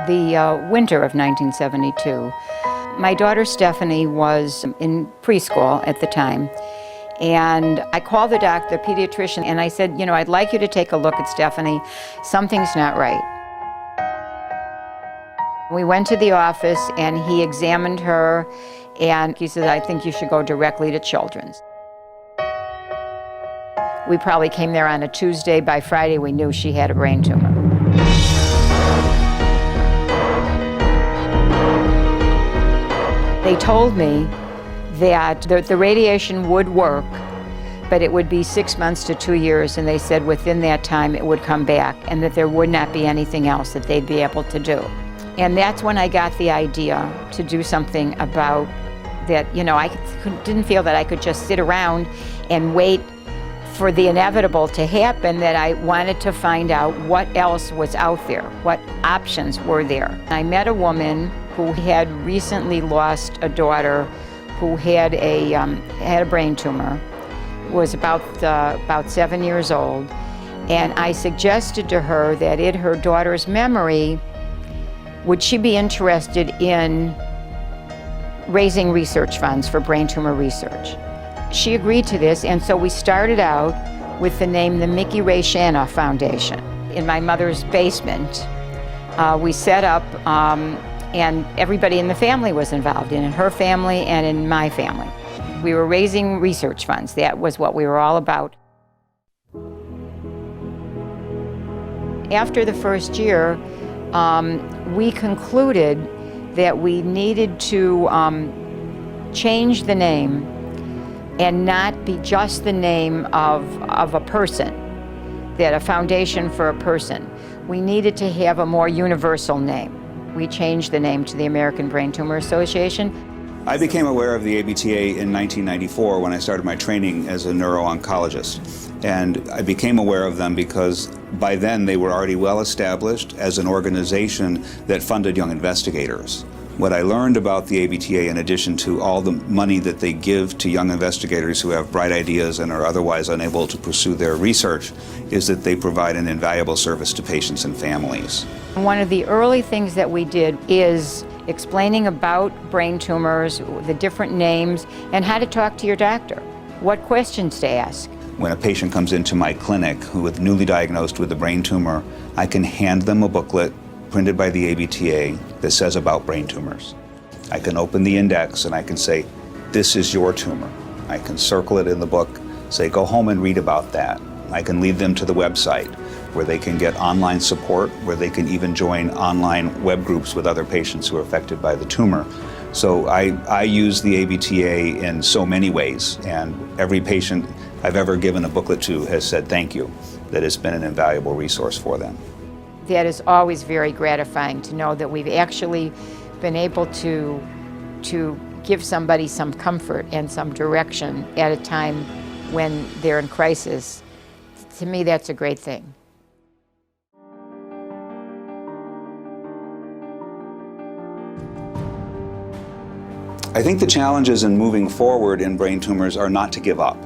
the winter of 1972. My daughter Stephanie was in preschool at the time, and I called the doctor, the pediatrician, and I said, I'd like you to take a look at Stephanie. Something's not right. We went to the office and he examined her, and he said, I think you should go directly to Children's. We probably came there on a Tuesday. By Friday, we knew she had a brain tumor. They told me that the radiation would work, but it would be 6 months to 2 years, and they said within that time it would come back, and that there would not be anything else that they'd be able to do. And that's when I got the idea to do something about that. I didn't feel that I could just sit around and wait for the inevitable to happen, that I wanted to find out what else was out there, what options were there. I met a woman who had recently lost a daughter who had a brain tumor, was about 7 years old, and I suggested to her that in her daughter's memory, would she be interested in raising research funds for brain tumor research? She agreed to this, and so we started out with the name the Mickey Ray Shanoff Foundation. In my mother's basement, we set up, and everybody in the family was involved in her family and in my family. We were raising research funds. That was what we were all about. After the first year, we concluded that we needed to change the name and not be just the name of a person, that a foundation for a person. We needed to have a more universal name. We changed the name to the American Brain Tumor Association. I became aware of the ABTA in 1994 when I started my training as a neuro-oncologist. And I became aware of them because by then they were already well established as an organization that funded young investigators. What I learned about the ABTA, in addition to all the money that they give to young investigators who have bright ideas and are otherwise unable to pursue their research, is that they provide an invaluable service to patients and families. One of the early things that we did is explaining about brain tumors, the different names, and how to talk to your doctor, what questions to ask. When a patient comes into my clinic who is newly diagnosed with a brain tumor, I can hand them a booklet printed by the ABTA that says about brain tumors. I can open the index and I can say, this is your tumor. I can circle it in the book, say, go home and read about that. I can lead them to the website where they can get online support, where they can even join online web groups with other patients who are affected by the tumor. So I use the ABTA in so many ways, and every patient I've ever given a booklet to has said thank you, that it's been an invaluable resource for them. That is always very gratifying to know that we've actually been able to give somebody some comfort and some direction at a time when they're in crisis. To me, that's a great thing. I think the challenges in moving forward in brain tumors are not to give up.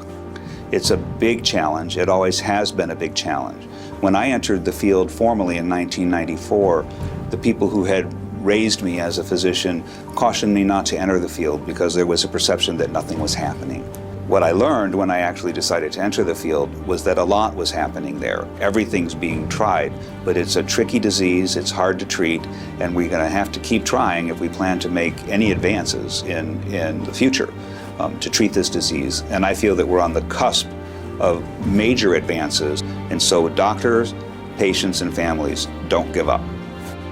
It's a big challenge. It always has been a big challenge. When I entered the field formally in 1994, the people who had raised me as a physician cautioned me not to enter the field because there was a perception that nothing was happening. What I learned when I actually decided to enter the field was that a lot was happening there. Everything's being tried, but it's a tricky disease, it's hard to treat, and we're going to have to keep trying if we plan to make any advances in the future to treat this disease. And I feel that we're on the cusp of major advances, and so doctors, patients, and families don't give up.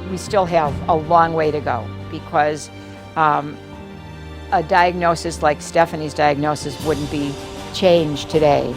We still have a long way to go because a diagnosis like Stephanie's diagnosis wouldn't be changed today